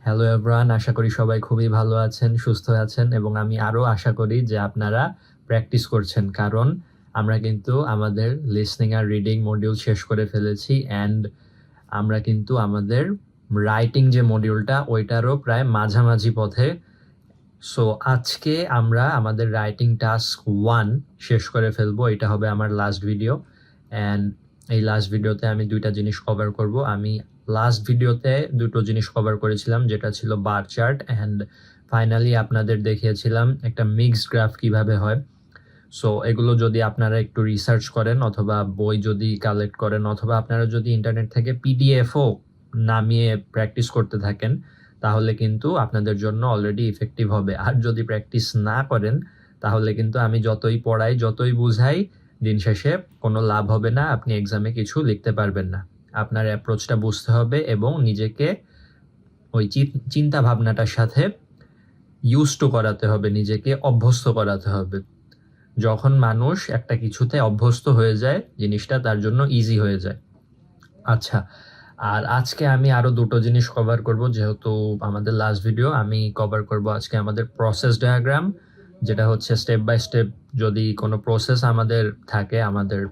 Hello everyone, আশা করি সবাই খুবই ভালো আছেন, সুস্থ আছেন এবং আমি আরও আশা করি যে আপনারা প্র্যাকটিস করছেন, কারণ আমরা কিন্তু আমাদের লিসনিং আর রিডিং মডিউল শেষ করে ফেলেছি অ্যান্ড আমরা কিন্তু আমাদের রাইটিং যে মডিউলটা ওইটারও প্রায় মাঝামাঝি পথে। সো আজকে আমরা আমাদের রাইটিং টাস্ক 1 শেষ করে ফেলবো। এটা হবে আমার লাস্ট ভিডিও অ্যান্ড এই লাস্ট ভিডিওতে আমি দুইটা জিনিস কভার করব। আমি লাস্ট ভিডিওতে দুটো জিনিস কভার করেছিলাম, যেটা ছিল বার চার্ট অ্যান্ড ফাইনালি আপনাদের দেখিয়েছিলাম একটা মিক্সড গ্রাফ কিভাবে হয়। সো এগুলো যদি আপনারা একটু রিসার্চ করেন অথবা বই যদি কালেক্ট করেন অথবা আপনারা যদি ইন্টারনেট থেকে পিডিএফও নামিয়ে প্র্যাকটিস করতে থাকেন, তাহলে কিন্তু আপনাদের জন্য অলরেডি ইফেক্টিভ হবে। আর যদি প্র্যাকটিস না করেন তাহলে কিন্তু আমি যতই পড়াই যতই বুঝাই, দিন শেষে কোনো লাভ হবে না, আপনি এক্সামে কিছু লিখতে পারবেন না। আপনার অ্যাপ্রোচটা বুঝতে হবে এবং নিজেকে ওই চিন্তা ভাবনাটার সাথে ইউজ টু করাতে হবে, নিজেকে অভ্যস্ত করাতে হবে। যখন মানুষ একটা কিছুতে অভ্যস্ত হয়ে যায়, জিনিসটা তার জন্য ইজি হয়ে যায়। আচ্ছা, আর আজকে আমি আরো দুটো জিনিস কভার করব, যেহেতু আমাদের লাস্ট ভিডিও। আমি কভার করব আজকে আমাদের প্রসেস ডায়াগ্রাম, যেটা হচ্ছে স্টেপ বাই স্টেপ যদি কোনো প্রসেস আমাদের থাকে আমাদের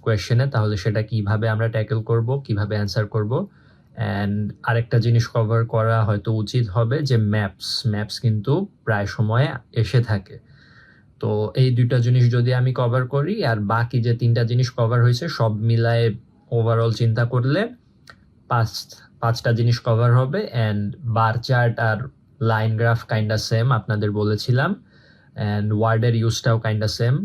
কোয়েশ্চেনে, তাহলে সেটা কিভাবে আমরা ট্যাকেল করব, কিভাবে অ্যান্সার করব। অ্যান্ড আরেকটা জিনিস কভার করা হয়তো উচিত হবে যে ম্যাপস কিন্তু প্রায় সময় এসে থাকে। তো এই দুইটা জিনিস যদি আমি কভার করি আর বাকি যে তিনটা জিনিস কভার হয়েছে সব মিলায়ে ওভারঅল চিন্তা করলে পাঁচটা জিনিস কভার হবে। অ্যান্ড বার চার্ট আর লাইন গ্রাফ কাইন্ডা সেম আপনাদের বলেছিলাম, অ্যান্ড ওয়ার্ডের ইউজটাও কাইন্ডা সেম।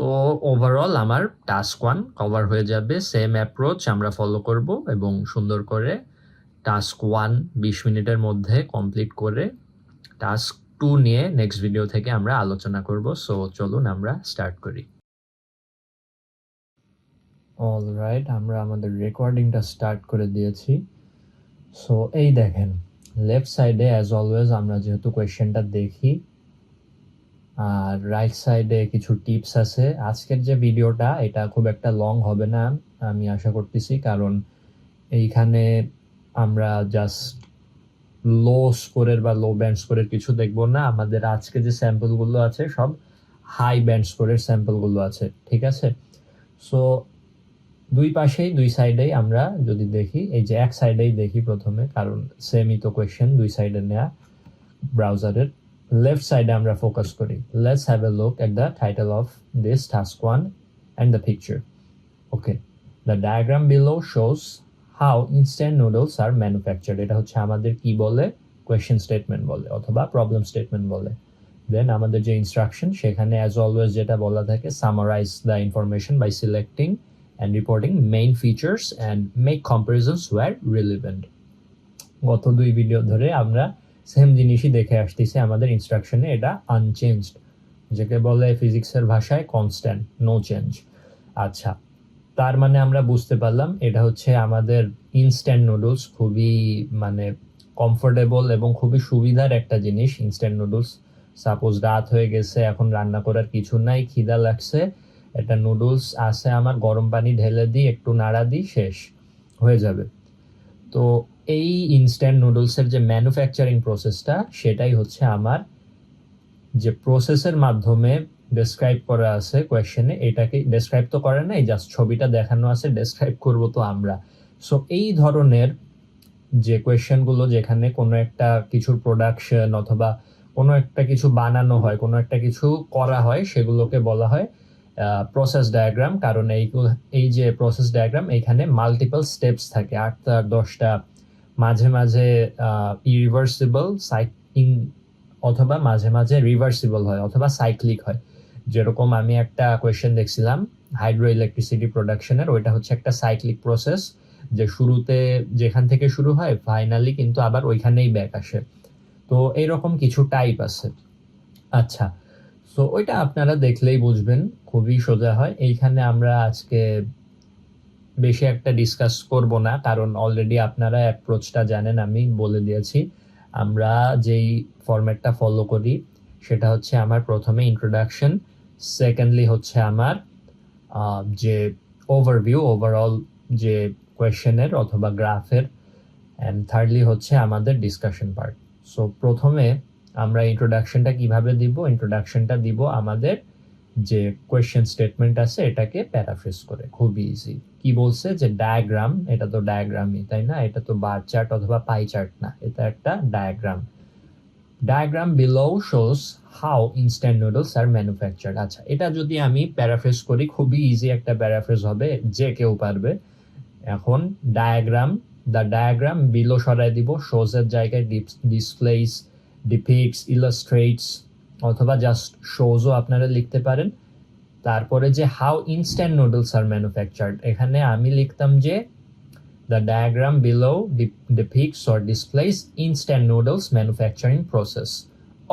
তো ওভারঅল আমার টাস্ক 1 কভার হয়ে যাবে। সেম অ্যাপ্রোচ আমরা ফলো করব এবং সুন্দর করে টাস্ক 1 20 মিনিটের মধ্যে কমপ্লিট করে টাস্ক 2 নিয়ে নেক্সট ভিডিও থেকে আমরা আলোচনা করব। সো চলুন আমরা স্টার্ট করি। অলরাইট, আমরা আমাদের রেকর্ডিংটা স্টার্ট করে দিয়েছি। সো এই দেখেন, লেফট সাইডে অ্যাজ অলওয়েজ আমরা যেহেতু কোয়েশ্চেনটা দেখি, আর রাইট সাইডে কিছু টিপস আছে। আজকের যে ভিডিওটা এটা খুব একটা লং হবে না আমি আশা করতেছি, কারণ এইখানে আমরা জাস্ট লো স্কোরের বা লো ব্যান্ড স্কোরের কিছু দেখবো না। আমাদের আজকে যে স্যাম্পলগুলো আছে সব হাই ব্যান্ড স্কোরের স্যাম্পলগুলো আছে, ঠিক আছে? সো দুই পাশেই দুই সাইডেই আমরা যদি দেখি, এই যে এক সাইডেই দেখি প্রথমে, কারণ সেমই তো কোয়েশ্চেন দুই সাইডে নেয়া ব্রাউজারের। লেফট সাইডে আমরা ফোকাস করি। Let's have a look at the title of this task 1 and the picture. Okay, the diagram below shows how instant noodles are manufactured. এটা হচ্ছে আমাদের কি বলে, কোয়েশ্চেন স্টেটমেন্ট বলে অথবা প্রবলেম স্টেটমেন্ট বলে। দেন আমাদের যে ইনস্ট্রাকশন, সেখানে অ্যাজ অলওয়েজ যেটা বলা থাকে, summarise the information by selecting and reporting main features and make comparisons where relevant. গত দুই ভিডিও ধরে আমরা সেম জিনিসই দেখে আসতেছি আমাদের ইনস্ট্রাকশনে, এটা আনচেঞ্জড, যেকে বলে ফিজিক্সের ভাষায় কনস্ট্যান্ট, নো চেঞ্জ। আচ্ছা, তার মানে আমরা বুঝতে পারলাম এটা হচ্ছে আমাদের ইনস্ট্যান্ট নুডলস, খুবই মানে কমফোর্টেবল এবং খুবই সুবিধার একটা জিনিস ইনস্ট্যান্ট নুডলস। সাপোজ রাত হয়ে গেছে, এখন রান্না করার কিছু নাই, খিদা লাগছে, এটা নুডলস আছে আমার, গরম পানি ঢেলে দিই, একটু নাড়া দিই, শেষ হয়ে যাবে। তো এই ইনস্ট্যান্ট নুডলসের যে ম্যানুফ্যাকচারিং প্রসেসটা, সেটাই হচ্ছে আমার যে প্রসেসের মাধ্যমে ডেসক্রাইব করা আছে কোয়েশ্চেনে। এটাকে ডেসক্রাইব তো করে নাই, জাস্ট ছবিটা দেখানো আছে, ডেসক্রাইব করব তো আমরা। সো এই ধরনের যে কোয়েশ্চেনগুলো, যেখানে কোনো একটা কিছুর প্রোডাকশন অথবা কোনো একটা কিছু বানানো হয়, কোনো একটা কিছু করা হয়, সেগুলোকে বলা হয় প্রসেস ডায়াগ্রাম। কারণ এই যে প্রসেস ডায়াগ্রাম, এইখানে মাল্টিপল স্টেপস থাকে, 8টা 10টা, মাঝে মাঝে ইরিভার্সিবল সাইক্লিং অথবা মাঝে মাঝে রিভার্সিবল হয় অথবা সাইক্লিক হয়। যেরকম আমি একটা কোয়েশ্চেন দেখছিলাম হাইড্রো ইলেকট্রিসিটি প্রোডাকশনের, ওইটা হচ্ছে একটা সাইক্লিক প্রসেস, যে শুরুতে যেখান থেকে শুরু হয় ফাইনালি কিন্তু আবার ওইখানেই ব্যাক আসে। তো এইরকম কিছু টাইপ আছে। আচ্ছা, সো ওইটা আপনারা দেখলেই বুঝবেন, খুবই সোজা হয়। এইখানে আমরা আজকে বেশি একটা ডিসকাস করব না, কারণ অলরেডি আপনারা অ্যাপ্রোচটা জানেন, আমি বলে দিয়েছি। আমরা যেই ফরম্যাটটা ফলো করি সেটা হচ্ছে আমার প্রথমে ইন্ট্রোডাকশন, সেকেন্ডলি হচ্ছে আমার যে ওভারভিউ, ওভারঅল যে কোয়েশ্চেনের অথবা গ্রাফের, অ্যান্ড থার্ডলি হচ্ছে আমাদের ডিসকাশন পার্ট। সো প্রথমে আমরা ইন্ট্রোডাকশনটা কিভাবে দিব, ইন্ট্রোডাকশনটা দিব আমাদের যে কোয়েশ্চেন স্টেটমেন্ট আছে এটাকে প্যারাফ্রেজ করে। খুবই ইজি। কি বলছে যে ডায়াগ্রাম, এটা তো ডায়াগ্রামই তাই না, এটা তো বার চার্ট অথবা পাই চার্ট না, এটা একটা diagram. Diagram below shows how instant noodles are manufactured. আচ্ছা, এটা যদি আমি প্যারাফ্রেজ করি, খুবই ইজি একটা প্যারাফ্রেজ হবে, যে কেউ পারবে। এখন ডায়াগ্রাম, দ্য ডায়াগ্রাম বিলো সরাই দিব, শোজ এর জায়গায় ডিসপ্লেস, ডিপিক্টস, ইলাস্ট্রেটস অথবা জাস্ট শোজও আপনারা লিখতে পারেন। তারপরে যে how instant noodles are manufactured, এখানে আমি লিখতাম যে the diagram below depicts or displays instant noodles manufacturing process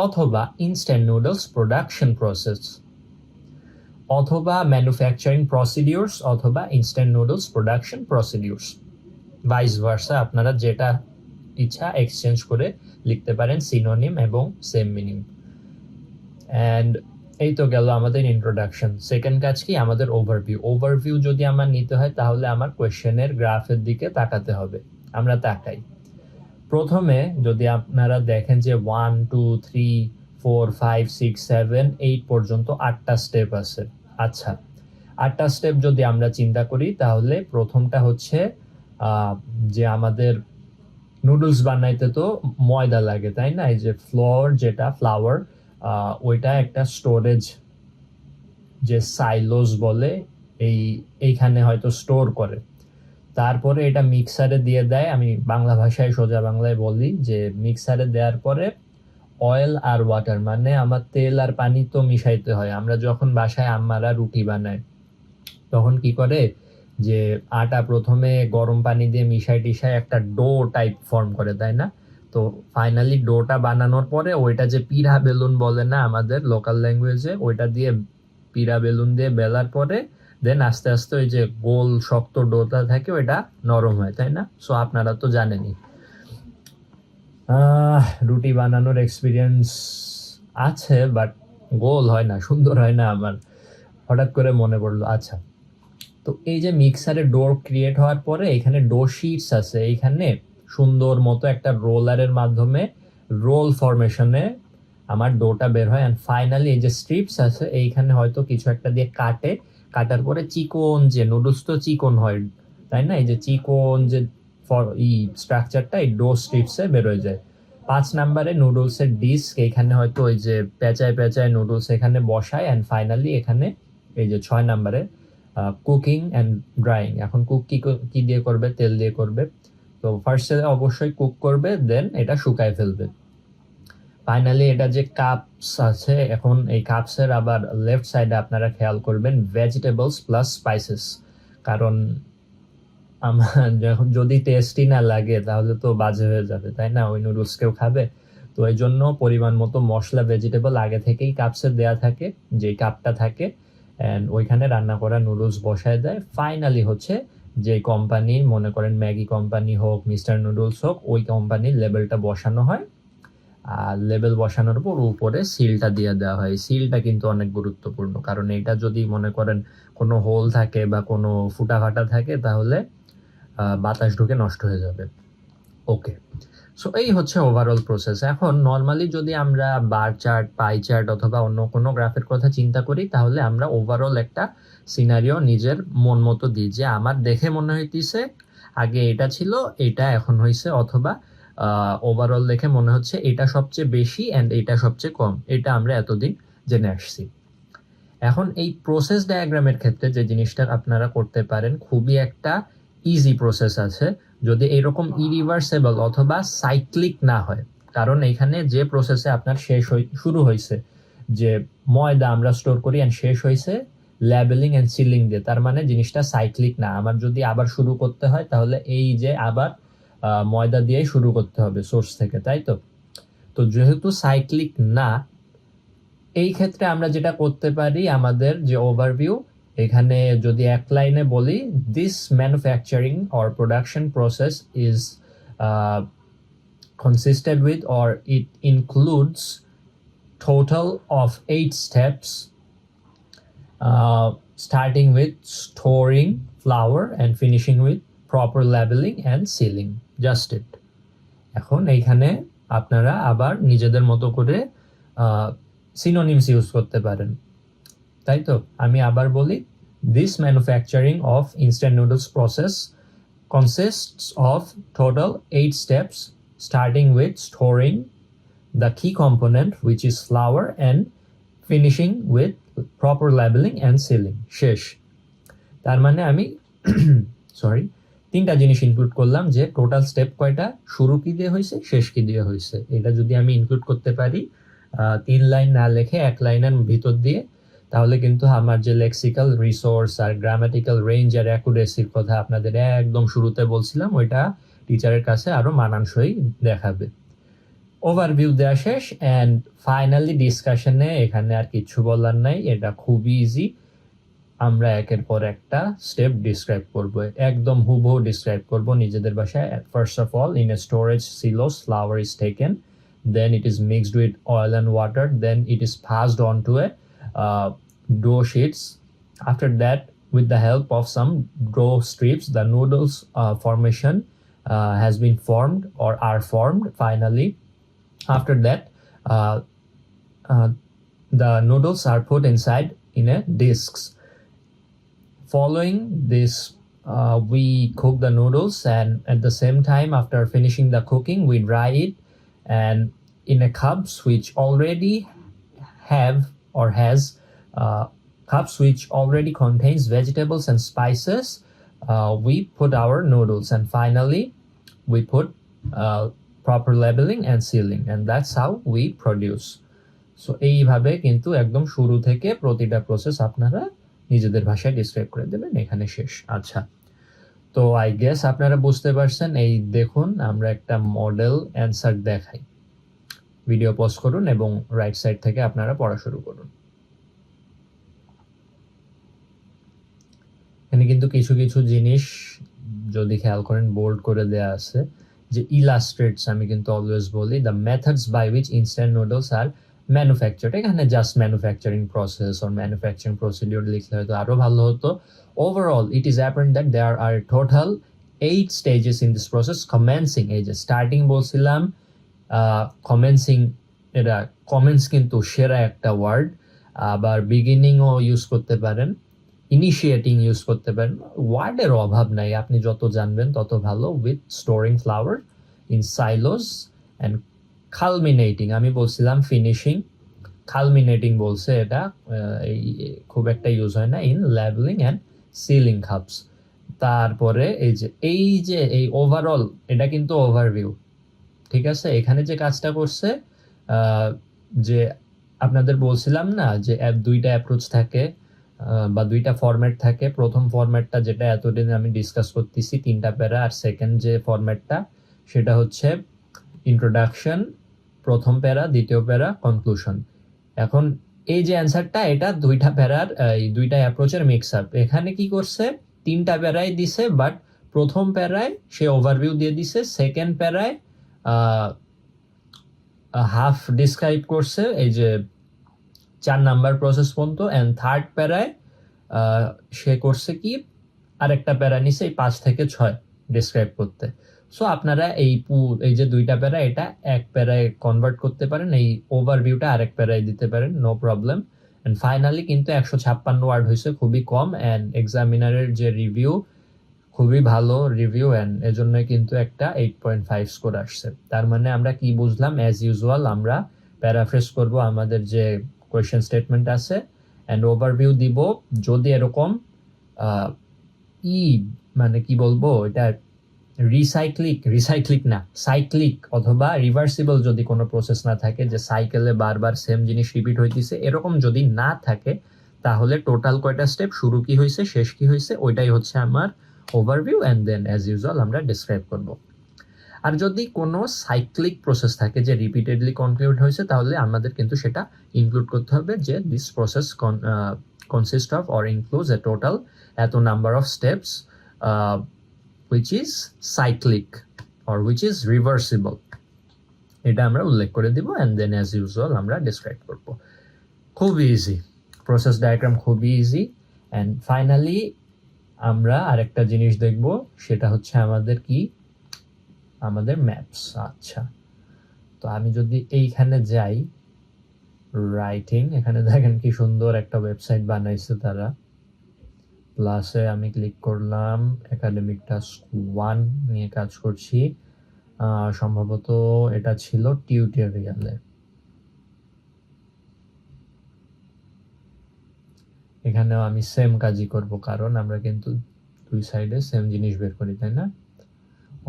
অথবা instant noodles production process অথবা manufacturing procedures অথবা instant noodles production procedures, vice versa, আপনারা যেটা ইচ্ছা এক্সচেঞ্জ করে লিখতে পারেন, সিনোনিম এবং সেম মিনিং। অ্যান্ড এই তো গেল আমাদের ইন্ট্রোডাকশন। সেকেন্ড কাজ কি, আমাদের ওভারভিউ। ওভারভিউ যদি আমার নিতে হয় তাহলে আমার কোয়েশ্চেনের গ্রাফের দিকে তাকাতে হবে। আমরা তাকাই। প্রথমে যদি আপনারা দেখেন যে 1 2 3 4 5 6 7 8 পর্যন্ত 8টা স্টেপ আছে। আচ্ছা, 8টা স্টেপ যদি আমরা চিন্তা করি তাহলে প্রথমটা হচ্ছে যে আমাদের নুডলস বানাইতে তো ময়দা লাগে তাই না, এই যে ফ্লাওয়ার ওইটা একটা স্টোরেজ, যে সাইলোস বলে, এইখানে হয়তো স্টোর করে। তারপরে এটা মিক্সারে দিয়ে দেয়, আমি বাংলা ভাষায় সোজা বাংলায় বলি যে মিক্সারে দেওয়ার পরে অয়েল আর ওয়াটার, মানে আমার তেল আর পানি তো মিশাইতে হয়। আমরা যখন বাসায় আম্মারা রুটি বানায় তখন কি করে যে আটা প্রথমে গরম পানি দিয়ে মিশাই টিশাই একটা ডো টাইপ ফর্ম করে, তাই না? তো ফাইনালি ডোটা বানানোর পরে ওইটা যে পিঠা বেলুন বলে না আমাদের লোকাল ল্যাঙ্গুয়েজে, ওইটা দিয়ে পিঠা বেলুন দিয়ে বেলার পরে দেন আস্তে আস্তে ওই যে গোল শক্ত ডোটা থাকে ওইটা নরম হয়, তাই না? সো আপনারা তো জানেনই। রুটি বানানোর এক্সপিরিয়েন্স আছে, বাট গোল হয় না, সুন্দর হয় না আমার, হঠাৎ করে মনে পড়লো। আচ্ছা, তো এই যে মিক্সারে ডো ক্রিয়েট হওয়ার পরে এখানে ডো শিটস আছে, এইখানে সুন্দর মতো একটা রোলারের মাধ্যমে রোল ফরমেশনে আমার ডোটা বের হয়। অ্যান্ড ফাইনালি এই যে স্ট্রিপস আছে এইখানে হয়তো কিছু একটা দিয়ে কাটার পরে চিকন, যে নুডলস তো চিকন হয় তাই না, এই যে চিকন যে স্ট্রাকচারটা এই ডো স্ট্রিপসে বেরোয় যায়। 5 নাম্বারে নুডলসের ডিস্ক, এখানে হয়তো ওই যে পেঁচায় নুডলস এখানে বসায়। অ্যান্ড ফাইনালি এখানে এই যে 6 নাম্বারে কুকিং অ্যান্ড ড্রাইং। এখন কুক কি দিয়ে করবে, তেল দিয়ে করবে। তো ফার্স্টে অবশ্যই কুক করবে, দেন এটা শুকায় ফেলবে। ফাইনালি এটা যে কাপস আছে, এখন এই কাপসের আবার লেফট সাইডে আপনারা খেয়াল করবেন ভেজিটেবলস প্লাস স্পাইসেস, কারণ আমার যদি টেস্টি না লাগে তাহলে তো বাজে হয়ে যাবে তাই না, ওই নুডলস কেউ খাবে? তো এই জন্য পরিমাণ মতো মশলা ভেজিটেবল আগে থেকেই কাপসে দেয়া থাকে, যে কাপটা থাকে, অ্যান্ড ওইখানে রান্না করা নুডলস বসায় দেয়। ফাইনালি হচ্ছে যে কোম্পানি, মনে করেন ম্যাগি কোম্পানি হোক, মিস্টার নুডলস হোক, ওই কোম্পানির লেবেলটা বসানো হয়। আর লেবেল বসানোর পর উপরে সিলটা দিয়ে দেওয়া হয়। সিলটা কিন্তু অনেক গুরুত্বপূর্ণ, কারণ এটা যদি মনে করেন কোনো হোল থাকে বা কোনো ফুটাফাটা থাকে তাহলে বাতাস ঢুকে নষ্ট হয়ে যাবে। ওকে, সো এই হচ্ছে ওভারঅল প্রসেস। এখন নর্মালি যদি আমরা বার চার্ট, পাই চার্ট অথবা অন্য কোনো গ্রাফের কথা চিন্তা করি তাহলে আমরা ওভারঅল একটা সিনারিও নিজের মন মতো দিই, যে আমার দেখে মনে হইতেছে আগে এটা ছিল, এটা এখন হয়েছে, অথবা ওভারঅল দেখে মনে হচ্ছে এটা সবচেয়ে বেশি অ্যান্ড এটা সবচেয়ে কম, এটা আমরা এতদিন জেনে আসছি। এখন এই প্রসেস ডায়াগ্রামের ক্ষেত্রে যে জিনিসটা আপনারা করতে পারেন, খুবই একটা ইজি প্রসেস আছে, যদি এরকম ইরিভার্সেবল অথবা সাইক্লিক না হয়। কারণ এখানে যে প্রসেসে আপনার শুরু হয়েছে, যে ময়দা আমরা স্টোর করি অ্যান্ড শেষ হয়েছে লেবেলিং অ্যান্ড সিলিং দিয়ে, তার মানে জিনিসটা সাইক্লিক না। আমার যদি আবার শুরু করতে হয় তাহলে এই যে আবার ময়দা দিয়েই শুরু করতে হবে সোর্স থেকে, তাই তো? তো যেহেতু সাইক্লিক না, এই ক্ষেত্রে আমরা যেটা করতে পারি, আমাদের যে ওভারভিউ, এখানে যদি এক লাইনে বলি, this manufacturing or production process is consisted with or it includes total of 8 steps, starting with storing flour and finishing with proper labeling and sealing. Just it. এখন এইখানে আপনারা আবার নিজেদের মতো করে সিনোনিমস ইউজ করতে পারেন, তাই তো? আমি আবার বলি, this manufacturing of instant noodles process consists of total 8 steps, starting with storing the key component, which is flour, and finishing with proper labeling and sealing. শেষ। তার মানে আমি সরি 3টা জিনিস ইনক্লুড করলাম, যে টোটাল স্টেপ কয়টা, শুরু কি দিয়ে হয়েছে, শেষ কি দিয়ে হয়েছে। এটা যদি আমি ইনক্লুড করতে পারি 3 লাইন না লিখে 1 লাইনের ভিতর দিয়ে, তাহলে কিন্তু আমার যে লেক্সিক্যাল রিসোর্স আর গ্রামাটিক্যাল রেঞ্জ আর অ্যাকুরেসির কথা আপনাদের একদম শুরুতে বলছিলাম, ওইটা টিচারের কাছে আরো মানানসই দেখাবে। ওভারভিউ দেওয়া শেষ, অ্যান্ড ফাইনালি ডিসকাশনে এখানে আর কিছু বলার নাই, এটা খুবই ইজি। আমরা একের পর একটা স্টেপ ডিসক্রাইব করব, একদম হুবহু ডিসক্রাইব করব নিজেদের ভাষায়। First of all, in a storage silos flour is taken, then it is mixed with oil and water, then it is passed on to a dough sheets. After that, with the help of some dough strips, the noodles formation has been formed or are formed finally. After that, the noodles are put inside in a discs. Following this, we cook the noodles, and at the same time, after finishing the cooking, we dry it, and in a cups which already have or has cups which already contains vegetables and spices, we put our noodles, and finally we put proper labeling and sealing, and that's how we produce. So এইভাবে কিন্তু একদম শুরু থেকে প্রতিটা process আপনারা নিজেদের ভাষায় describe করে দেবেন, এখানে শেষ। আচ্ছা, তো আই গেস আপনারা বুঝতে পারছেন। এই দেখুন, আমরা একটা মডেল অ্যান্সার দেখাই। ভিডিও পজ করুন এবং রাইট সাইড থেকে আপনারা পড়া শুরু করুন। এখানে কিন্তু কিছু কিছু জিনিস যদি খেয়াল করেন বোল্ড করে দেয়া আছে, যে ইলাস্ট্রেটস। আমি কিন্তু অলওয়েজ বলি the methods by which instant noodles are manufactured. এখানে just manufacturing process or manufacturing procedure লিখলে হয়তো আরো ভালো হতো। Overall it is apparent that there are total 8 stages in this process. Commencing, এই যে স্টার্টিং বলছিলাম, কমেন্সিং, এটা কমেন্স কিন্তু সেরা একটা ওয়ার্ড। আবার বিগিনিংও ইউজ করতে পারেন, ইনিশিয়েটিং ইউজ করতে পারেন, ওয়ার্ডের অভাব নাই, আপনি যত জানবেন তত ভালো। With storing flour in silos, and culminating, আমি বলছিলাম ফিনিশিং, কালমিনেটিং বলছে, এটা খুব একটা ইউজ হয় না। In labelling and ceiling cups. তারপরে এই যে এই ওভারঅল, এটা কিন্তু ওভারভিউ, ঠিক আছে। এখানে যে কাজটা করছে, যে আপনাদের বলছিলাম না যে 2টা অ্যাপ্রোচ থাকে বা 2টা ফরম্যাট থাকে। প্রথম ফরম্যাটটা যেটা এতদিন আমি ডিসকাস করতেছি, 3টা প্যারা, আর সেকেন্ড যে ফরম্যাটটা সেটা হচ্ছে ইন্ট্রোডাকশন, প্রথম প্যারা, দ্বিতীয় প্যারা, কনক্লুশন। এখন এই যে অ্যান্সারটা, এটা 2টা প্যারার, এই 2টা অ্যাপ্রোচের মিক্স আপ। এখানে কি করছে, 3টা প্যারাই দিছে, বাট প্রথম প্যারায় সে ওভারভিউ দিয়ে দিছে, সেকেন্ড প্যারায় হাফ ডিসক্রাইব করছে এই যে 4 নাম্বার প্রসেস পর্যন্ত, অ্যান্ড থার্ড প্যারায় সে করছে কি, আরেকটা প্যারা নিছে এই 5 থেকে 6 ডিসক্রাইব করতে। সো আপনারা এই যে 2টা প্যারা, এটা এক প্যারায় কনভার্ট করতে পারেন, এই ওভারভিউটা আরেক প্যারায় দিতে পারেন, নো প্রবলেম। অ্যান্ড ফাইনালি কিন্তু 156 ওয়ার্ড হয়েছে, খুবই কম। অ্যান্ড এক্সামিনারের যে রিভিউ, খুবই ভালো রিভিউ, অ্যান্ড এজন্য কিন্তু একটা 8.5 স্কোর আসছে। তার মানে আমরা কি বুঝলাম, অ্যাজ ইউজুয়াল আমরা প্যারাফ্রেজ করব আমাদের যে কোয়েশ্চেন স্টেটমেন্ট আছে, অ্যান্ড ওভারভিউ দিব। যদি এরকম মানে কি বলবো, এটা রিসাইক্লিক না, সাইক্লিক অথবা রিভার্সিবল যদি কোনো প্রসেস না থাকে, যে সাইকেলে বারবার সেম জিনিস রিপিট হইতেছে, এরকম যদি না থাকে, তাহলে টোটাল কয়টা স্টেপ, শুরু কি হয়েছে, শেষ কি হয়েছে, ওইটাই হচ্ছে আমার overview. And then as usual আমরা ডিসক্রাইব করব। আর যদি কোনো সাইক্লিক প্রসেস থাকে যে রিপিটেডলি কনক্লুড হয়েছে, তাহলে আমাদের কিন্তু সেটা ইনক্লুড করতে হবে, যে this process consist of or includes a total এত number of steps which is cyclic or which is reversible, এটা আমরা উল্লেখ করে দিব। অ্যান্ড দেন অ্যাজ ইউজুয়াল আমরা ডিসক্রাইব করব। খুব ইজি প্রসেস ডায়াগ্রাম, খুবই ইজি। অ্যান্ড ফাইনালি আমরা আরেকটা জিনিস দেখব, সেটা হচ্ছে আমাদের কি, আমাদের ম্যাপস। আচ্ছা, তো আমি যদি এইখানে যাই রাইটিং, এখানে দেখেন কি সুন্দর একটা ওয়েবসাইট বানাইছে তারা। প্লাসে আমি ক্লিক করলাম, একাডেমিক টাস্ক 1 নিয়ে কাজ করছি। সম্ভবত এটা ছিল টিউটোরিয়ালে। এখানেও আমি সেম কাজই করব, কারণ আমরা কিন্তু দুই সাইডে সেম জিনিস বের করি, তাই না?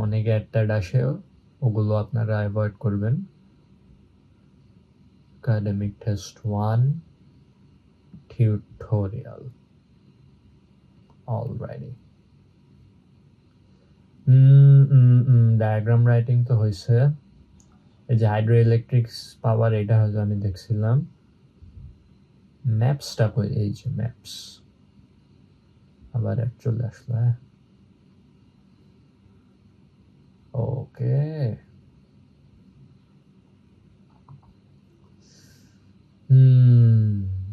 অনেকে অ্যাড আসে, ওগুলো আপনারা অ্যাভয়েড করবেন। Academic test 1 tutorial already. Diagram writing তো হয়েছে। এই যে হাইড্রো ইলেকট্রিক পাওয়ার, এটা হয়তো আমি দেখছিলাম। ম্যাপসটা কই? এই যে ম্যাপস, আবার চলে আসলো। হ্যাঁ, ওকে।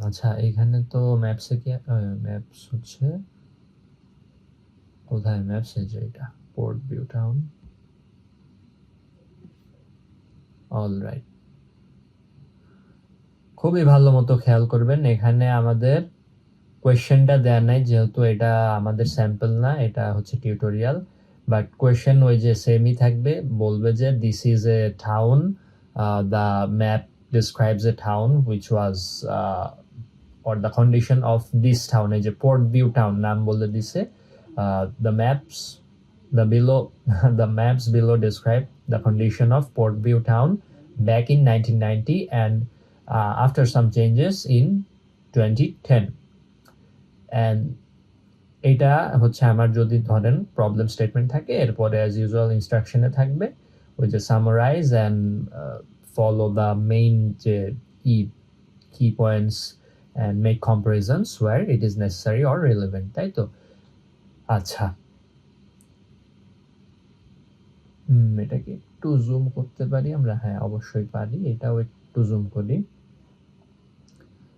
আচ্ছা, এখানে তো ম্যাপসে কি ম্যাপস হচ্ছে কোথায়? ম্যাপস এই যে এটা পোর্ট ভিউ টাউন। অলরাইট, খুবই ভালো মতো খেয়াল করবেন, এখানে আমাদের কোয়েশ্চেনটা দেয়া নাই, যেহেতু এটা আমাদের স্যাম্পল না, এটা হচ্ছে টিউটোরিয়াল। বাট কোয়েশ্চেন ওই যে সেমই থাকবে, বলবে যে this is a town, the map describes a town which was or the condition of this town, এই যে পোর্ট ভিউ টাউন নাম বলে দিছে। the maps the below the maps below describe the condition of Port View town back in 1990 and after some changes in 2010. and এটা হচ্ছে আমার যদি ধরেন প্রবলেম স্টেটমেন্ট থাকে, এরপরে অ্যাজ ইউজুয়াল ইনস্ট্রাকশনে থাকবে ওই যে summarise and follow the main যে কি points and make comparisons where it is necessary or relevant, তাই তো? আচ্ছা, এটাকে একটু জুম করতে পারি আমরা? হ্যাঁ, অবশ্যই পারি। এটাও একটু জুম করি।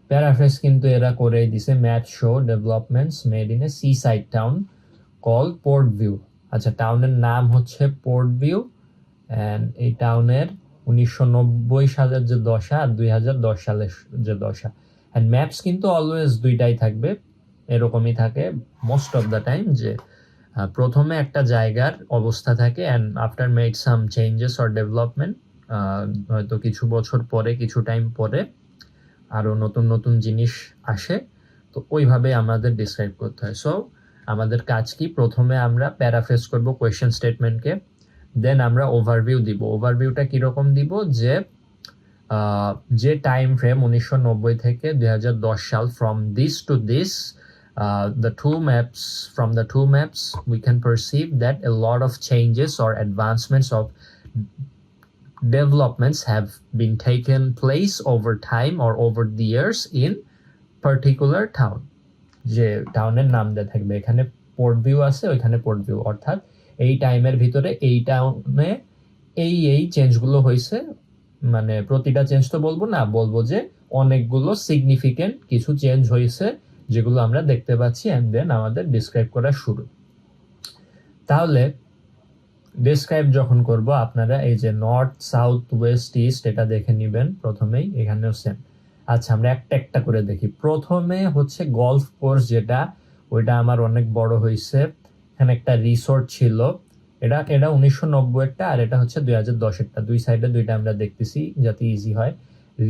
প্যারাফ্রেজ কিন্তু এরা করেই দিছে। Map show developments made in a seaside town call Port View. আচ্ছা, টাউনের নাম হচ্ছে পোর্ট ভিউ, অ্যান্ড এই টাউনের 1990 সালের যে দশা আর 2010 সালের যে দশা। অ্যান্ড ম্যাপস কিন্তু অলওয়েজ দুইটাই থাকবে, এরকমই থাকে মোস্ট অফ দ্য টাইম, যে প্রথমে একটা জায়গার অবস্থা থাকে and after made some changes or development, হয়তো কিছু বছর পরে, কিছু টাইম পরে আরও নতুন নতুন জিনিস আসে, তো ওইভাবে আমাদের ডিসক্রাইব করতে হয়। সো আমাদের কাজ কি? প্রথমে আমরা প্যারাফ্রেজ করব কোয়েশ্চেন স্টেটমেন্টকে, দেন আমরা ওভারভিউ দিব। ওভারভিউটা কীরকম দিব? যে টাইম ফ্রেম 1990 থেকে 2010 সাল, from this to this, from the two maps we can perceive that a lot of changes or advancements of developments have been taken place over time or over the years in particular town. যে টাউনের নাম দেয়া থাকবে, এখানে port view আছে, ওইখানে port view, অর্থাৎ এই টাইমের ভিতরে এই টাউনে এই চেঞ্জগুলো হয়েছে। মানে প্রতিটা চেঞ্জ তো বলবো না, বলবো যে অনেকগুলো সিগনিফিকেন্ট কিছু চেঞ্জ হয়েছে যেগুলো আমরা দেখতে পাচ্ছি, অ্যান্ড দেন আমাদের ডিসক্রাইব করা শুরু। তাহলে ডিসক্রাইব যখন করব, আপনারা এই যে নর্থ, সাউথ, ওয়েস্ট, ইস্ট এটা দেখে নেবেন প্রথমেই, এখানেও সেম। আচ্ছা, আমরা একটা একটা করে দেখি। প্রথমে হচ্ছে গলফ কোর্স, যেটা ওইটা আমার অনেক বড় হয়েছে। এখানে একটা রিসোর্ট ছিল, এটা 1990-এরটা, আর এটা হচ্ছে 2010-এরটা। দুই সাইডে দুইটা আমরা দেখতেছি যাতে ইজি হয়।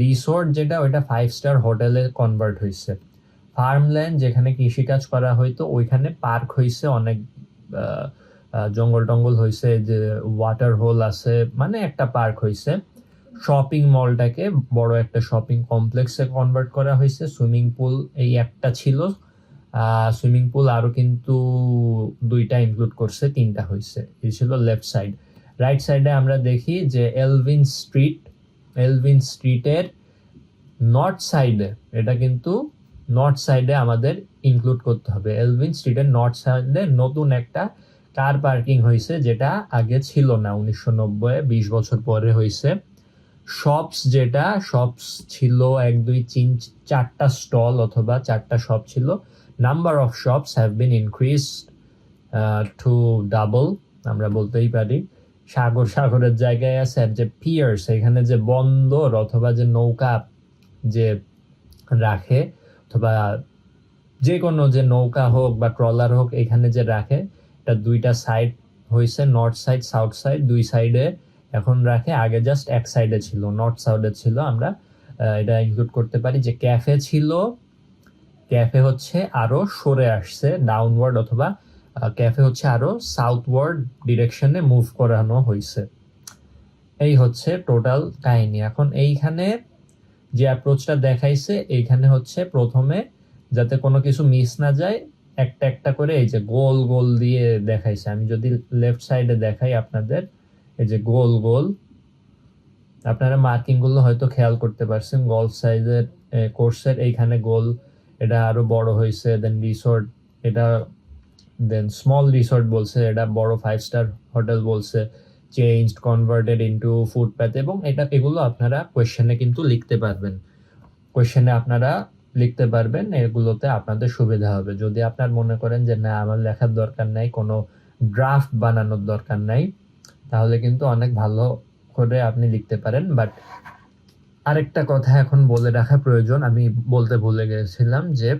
রিসোর্ট যেটা, ওইটা 5 স্টার হোটেলে কনভার্ট হয়েছে। ফার্মল্যান্ড, যেখানে কৃষিকাজ করা হইতো, ওইখানে পার্ক হয়েছে, অনেক জঙ্গল টঙ্গল হয়েছে, যে ওয়াটার হোল আছে, মানে একটা পার্ক হয়েছে। শপিং মলটাকে বড় একটা শপিং কমপ্লেক্সে কনভার্ট করা হয়েছে। সুইমিং পুল এই একটা ছিল, সুইমিং পুল আরো কিন্তু 2টা ইনক্লুড করছে, 3টা হয়েছে। এই ছিল লেফট সাইড। রাইট সাইডে আমরা দেখি যে এলভিন স্ট্রিটের নর্থ সাইডে, এটা কিন্তু নর্থ সাইডে আমাদের ইনক্লুড করতে হবে। এলভিন স্ট্রিটের নর্থ সাইডে নতুন একটা কার পার্কিং হয়েছে, যেটা আগে ছিল না 1990-এ, 20 বছর পরে হয়েছে। শপস, যেটা শপস ছিল 1 2 3 4টা স্টল অথবা 4টা শপ ছিল। Number of shops have been increased to double, আমরা বলতেই পারি। সাগরের জায়গায় আছে, আর যে পিয়ার্স এখানে যে বন্দর অথবা যে নৌকা যে রাখে, অথবা যে কোনো যে নৌকা হোক বা ট্রলার হোক এখানে যে রাখে, এটা দুইটা সাইড হয়েছে, নর্থ সাইড সাউথ সাইড, দুই সাইডে এখন রাখে। আগে জাস্ট এক সাইডে ছিল, নর্থ সাউথে ছিল। আমরা এটা ইনক্লুড করতে পারি যে ক্যাফে ছিল, ক্যাফে হচ্ছে আরো সরে আসছে ডাউনওয়ার্ড, অথবা ক্যাফে হচ্ছে আরো সাউথওয়ার্ড ডিরেকশনে মুভ করানো হয়েছে। এই হচ্ছে টোটাল কাহিনী। এখন এইখানে যে অ্যাপ্রোচটা দেখাইছে, এইখানে হচ্ছে প্রথমে যাতে কোনো কিছু মিস না যায় একটা একটা করে এই যে গোল গোল দিয়ে দেখাইছে। আমি যদি লেফট সাইডে দেখাই আপনাদের, এই যে গোল গোল, আপনারা মার্কিং গুলো হয়তো খেয়াল করতে পারছেন। গল্ফ সাইজের কোর্সের এইখানে গোল, এটা আরো বড় হয়েছে। দেন রিসোর্ট, এটা দেন স্মল রিসোর্ট বলছে, এটা বড় 5 স্টার হোটেল বলছে। চেঞ্জড, কনভার্টেড ইনটু ফুটপাথ, এবং এগুলো আপনারা কোয়েশ্চেনে কিন্তু লিখতে পারবেন। কোয়েশ্চেনে আপনারা লিখতে পারবেন, এগুলোতে আপনাদের সুবিধা হবে। যদি আপনার মনে করেন যে না আমার লেখার দরকার নাই, কোনো ড্রাফট বানানোর দরকার নাই, তাহলে কিন্তু অনেক ভালো করে আপনি লিখতে পারেন। বাট আরেকটা কথা এখন বলে রাখা প্রয়োজন, আমি বলতে ভুলে গেছিলাম যে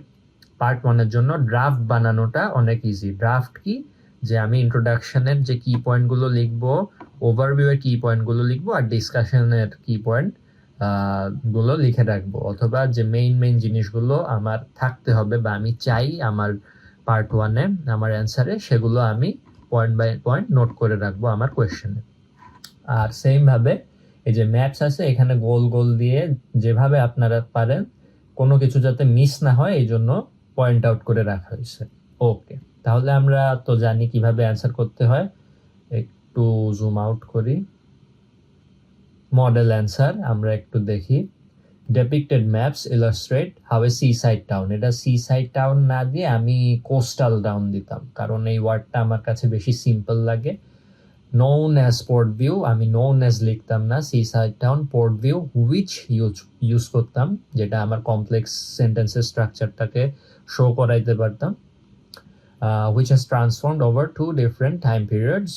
পার্ট 1-এর জন্য ড্রাফট বানানোটা অনেক ইজি। ড্রাফট কি, যে আমি ইন্ট্রোডাকশনের যে কি পয়েন্টগুলো লিখবো, ওভারভিউ এর কি পয়েন্টগুলো লিখবো, আর ডিসকাশনের কি পয়েন্ট গুলো লিখে রাখবো, অথবা যে মেইন জিনিসগুলো আমার থাকতে হবে বা আমি চাই আমার পার্ট 1-এ আমার অ্যান্সারে, সেগুলো আমি পয়েন্ট বাই পয়েন্ট নোট করে রাখবো আমার কোয়েশ্চেনে। আর সেম ভাবে এই যে ম্যাপস আছে, এখানে গোল গোল দিয়ে যেভাবে আপনারা পারেন কোনো কিছু যাতে মিস না হয় এই জন্য পয়েন্ট আউট করে রাখা হয়েছে। ওকে, তাহলে আমরা তো জানি কিভাবে অ্যান্সার করতে হয়। একটু জুম আউট করি, মডেল অ্যান্সার আমরা একটু দেখি। depicted maps illustrate how a seaside town, এটা seaside town না দিয়ে আমি coastal town দিতাম, কারণ এই ওয়ার্ডটা আমার কাছে বেশি সিম্পল লাগে। known as port view, আমি known as লিখতাম না, seaside town port view which use করতাম, যেটা আমার কমপ্লেক্স সেন্টেন্সের স্ট্রাকচারটাকে শো করাইতে পারতাম। which has transformed over 2 different time periods,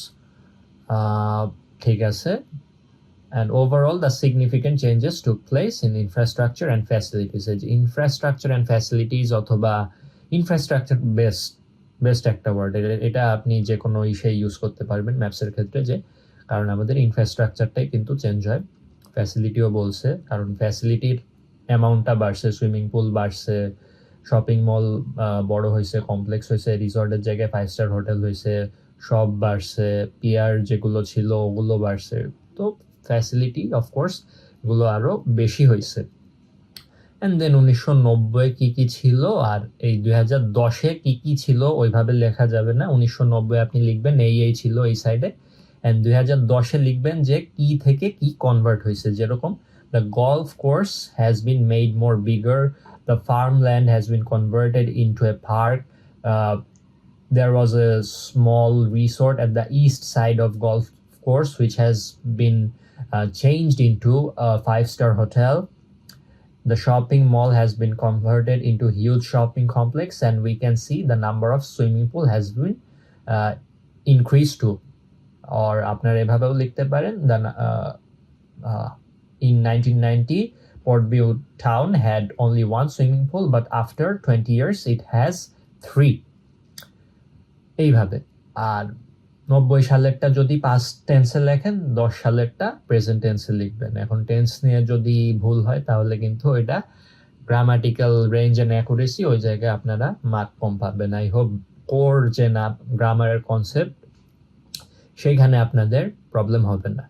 ঠিক আছে। and overall the significant changes took place in infrastructure and facilities. infrastructure and facilities অথবা infrastructure বেস্ট একটা ওয়ার্ড, এটা আপনি যে কোনো ইসে ইউজ করতে পারবেন ম্যাপসের ক্ষেত্রে, যে কারণ আমাদের ইনফ্রাস্ট্রাকচারটাই কিন্তু চেঞ্জ হয়। ফ্যাসিলিটিও বলছে, কারণ ফ্যাসিলিটির অ্যামাউন্টটা বাড়ছে, সুইমিং পুল বাড়ছে, শপিং মল বড় হয়েছে, কমপ্লেক্স হয়েছে, রিসর্টের জায়গায় 5 স্টার হোটেল হয়েছে, সব বাড়ছে, পিয়ার যেগুলো ছিল ওগুলো বাড়ছে। তো ফ্যাসিলিটি অফকোর্স এগুলো আরো বেশি হয়েছে। এন্ড দেন 1990 কি ছিল আর এই 2010-এ কি ছিল ওইভাবে লেখা যাবে না। 1990 আপনি লিখবেন এই ছিল এই সাইডে, এন্ড 2010-এ লিখবেন যে কি থেকে কি কনভার্ট হয়েছে। যেরকম the golf course has been made more bigger, the farmland has been converted into a park, there was a small resort at the east side of golf course which has been changed into a 5-star hotel. The shopping mall has been converted into huge shopping complex, and we can see the number of swimming pool has been increased too. Or আপনারা এভাবেও লিখতে পারেন, in 1990 Portview town had only 1 swimming pool, but after 20 years it has 3. এইভাবে। আর 90 সালেরটা যদি past টেন্সে লেখেন, 10 সালেরটা present টেন্সে লিখবেন। এখন টেন্স নিয়ে যদি ভুল হয় তাহলে কিন্তু এটা গ্রামাটিক্যাল রেঞ্জ এন্ড অ্যাকুরেসি, ওই জায়গায় আপনারা মার্ক কম পাবেন। আই হোপ কোর যে না গ্রামারের কনসেপ্ট, সেইখানে আপনাদের প্রবলেম হবে না।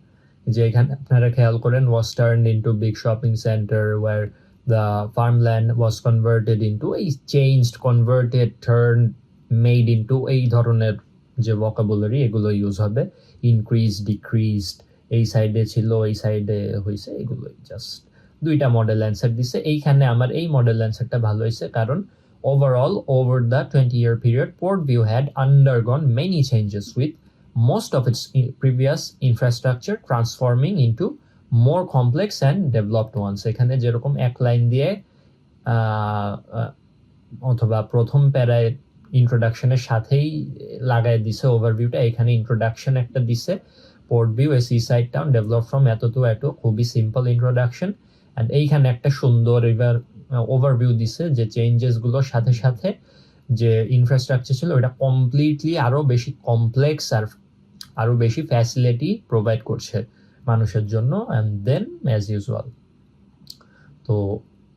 যে এখানে আপনারা খেয়াল করেন, was turned into big shopping center where the farmland was converted into, এই changed, converted, turned, made into, এই ধরনের যে ভোকাবুলারি এগুলো ইউজ হবে। ইনক্রিজ, ডিক্রিজড, এই সাইডে ছিল এই সাইডে হয়েছে, এগুলোই জাস্ট দুইটা মডেল অ্যান্সার দিছে। এইখানে আমার এই মডেল অ্যান্সারটা ভালো হয়েছে, কারণ overall over the 20-year period Portview had undergone many changes with most of its previous infrastructure transforming into more complex and developed ones. এখানে যেরকম এক লাইন দিয়ে অথবা প্রথম প্যারায় ইন্ট্রোডাকশনের সাথেই লাগাই দিছে ওভারভিউটা, এখানে ইন্ট্রোডাকশন একটা দিছে, port view A seaside town develop from এত টু এত, খুবই সিম্পল ইন্ট্রোডাকশন। অ্যান্ড এইখানে একটা সুন্দর এবার ওভারভিউ দিছে যে চেঞ্জেসগুলোর সাথে সাথে যে ইনফ্রাস্ট্রাকচার ছিল ওটা কমপ্লিটলি আরও বেশি কমপ্লেক্স আর আরও বেশি ফ্যাসিলিটি প্রোভাইড করছে মানুষের জন্য। অ্যান্ড দেন অ্যাজ ইউজুয়াল, তো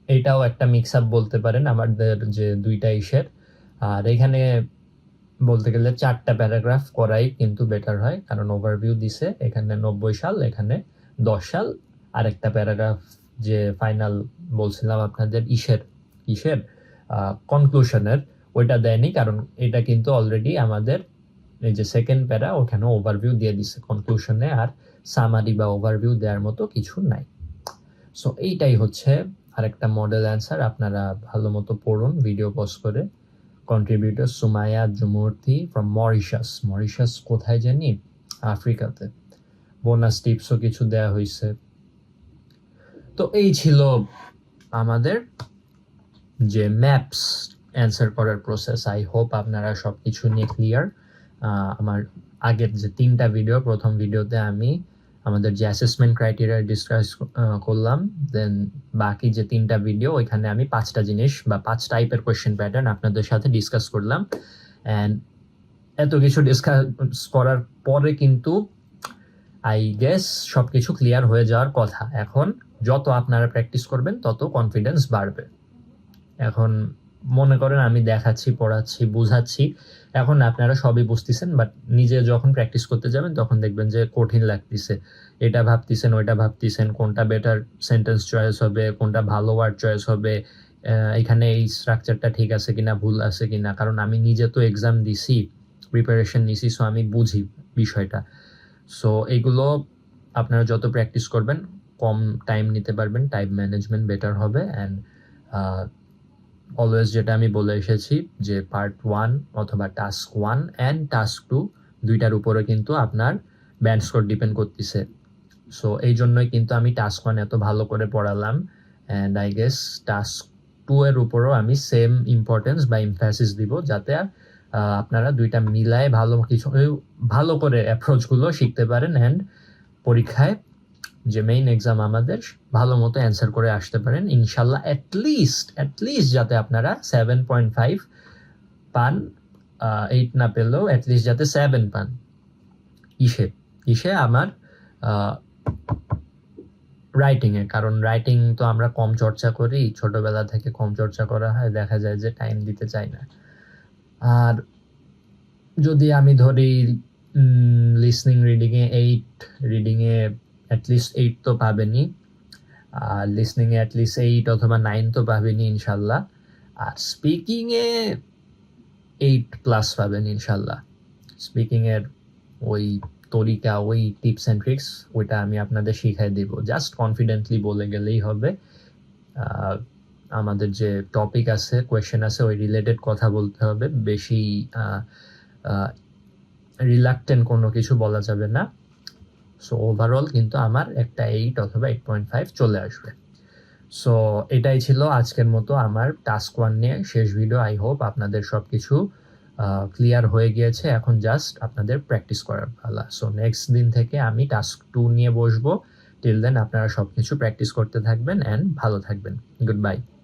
এটাও একটা মিক্স আপ বলতে পারেন আমাদের যে দুইটা ইসের। আর এখানে বলতে গেলে 4টা প্যারাগ্রাফ করাই কিন্তু বেটার হয়, কারণ ওভারভিউ দিছে এখানে 90 সাল, এখানে 10 সাল, আর একটা প্যারাগ্রাফ যে ফাইনাল বলছিলাম আপনাদের ইসের কনক্লুশনের, ওইটা দেয়নি, কারণ এটা কিন্তু অলরেডি আমাদের এই যে সেকেন্ড প্যারা ওখানে ওভারভিউ দিয়ে দিছে কনক্লুশনে, আর সামারি বা ওভারভিউ দেওয়ার মতো কিছু নাই। সো এইটাই হচ্ছে আরেকটা মডেল অ্যান্সার। আপনারা ভালো মতো পড়ুন ভিডিও পজ করে। কন্ট্রিবিউটর সুমাইয়া জুমুর্তি ফ্রম মরিশাস কোথায় জানি, আফ্রিকাতে। বোনাস টিপসও কিছু দেয়া হয়েছে। তো এই ছিল আমাদের যে ম্যাপস অ্যান্সার করার প্রসেস। আই হোপ আপনারা সব কিছু নিয়ে ক্লিয়ার। আমার আগের যে 3টা ভিডিও, প্রথম ভিডিওতে আমি আমাদের যে অ্যাসেসমেন্ট ক্রাইটেরিয়া ডিসকাস করলাম, দেন বাকি যে 3টা ভিডিও ওইখানে আমি 5টা জিনিস বা 5 টাইপের কোয়েশ্চেন প্যাটার্ন আপনাদের সাথে ডিসকাস করলাম। অ্যান্ড এত কিছু ডিসকাস করার পরে কিন্তু আই গেস সব কিছু ক্লিয়ার হয়ে যাওয়ার কথা। এখন যত আপনারা প্র্যাকটিস করবেন তত কনফিডেন্স বাড়বে। এখন মনে করেন আমি দেখাচ্ছি, পড়াচ্ছি, বুঝাচ্ছি, এখন আপনারা সবই বুঝতেছেন, বাট নিজে যখন প্র্যাকটিস করতে যাবেন তখন দেখবেন যে কঠিন লাগতেছে। এটা ভাবতেছেন, ওইটা ভাবতেছেন, কোনটা বেটার সেন্টেন্স চয়েস হবে, কোনটা ভালো ওয়ার্ড চয়েস হবে, এখানে এই স্ট্রাকচারটা ঠিক আছে কিনা, ভুল আছে কিনা। কারণ আমি নিজে তো এক্সাম দিছি, প্রিপারেশন নিছি, সো আমি বুঝি বিষয়টা। সো এইগুলো আপনারা যত প্র্যাকটিস করবেন কম টাইম নিতে পারবেন, টাইম ম্যানেজমেন্ট বেটার হবে। অ্যান্ড অলওয়েজ যেটা আমি বলে এসেছি যে পার্ট 1 অথবা টাস্ক 1 অ্যান্ড টাস্ক 2 দুইটার উপরে কিন্তু আপনার ব্যান্ড স্কোর ডিপেন্ড করতেছে। সো এই জন্যই কিন্তু আমি টাস্ক 1 এত ভালো করে পড়ালাম। অ্যান্ড আই গেস টাস্ক 2 এর উপরও আমি সেম ইম্পর্টেন্স বা ইমফ্যাসিস দিব, যাতে আপনারা দুইটা মিলায় ভালো করে অ্যাপ্রোচগুলো শিখতে পারেন অ্যান্ড পরীক্ষায় যে মেইন এক্সাম আমাদের ভালো মতো অ্যান্সার করে আসতে পারেন ইনশাল্লাহ। অ্যাটলিস্ট যাতে আপনারা 7.5 পান, 8 না পেলেও অ্যাটলিস্ট যাতে 7 পান। ইসে আমার রাইটিংয়ে, কারণ রাইটিং তো আমরা কম চর্চা করি, ছোটবেলা থেকে কম চর্চা করা হয়, দেখা যায় যে টাইম দিতে চাই না। আর যদি আমি ধরি লিসনিং রিডিংয়ে 8, রিডিংয়ে অ্যাটলিস্ট 8 তো পাবেনই, আর লিসনিংয়ে অ্যাটলিস্ট 8 অথবা 9 তো পাবেনই ইনশাল্লাহ। আর স্পিকিংয়ে 8+ পাবেন ইনশাল্লাহ। স্পিকিংয়ের ওই তরিকা, ওই টিপস অ্যান্ড ট্রিক্স, ওইটা আমি আপনাদের শিখাই দেব। জাস্ট কনফিডেন্টলি বলে গেলেই হবে। আমাদের যে টপিক আছে, কোয়েশ্চেন আছে, ওই রিলেটেড কথা বলতে হবে, বেশি রিলাক্টেন্ট কোনো কিছু বলা যাবে না। সো ওভারঅল কিন্তু আমার একটা 8 অথবা 8.5 চলে আসবে। সো এটাই ছিল আজকের মতো আমার টাস্ক 1 নিয়ে শেষ ভিডিও। আই হোপ আপনাদের সব কিছু ক্লিয়ার হয়ে গিয়েছে, এখন জাস্ট আপনাদের প্র্যাকটিস করার পালা। সো নেক্সট দিন থেকে আমি টাস্ক 2 নিয়ে বসবো। টিল দেন আপনারা সব কিছু প্র্যাকটিস করতে থাকবেন অ্যান্ড ভালো থাকবেন। Good bye.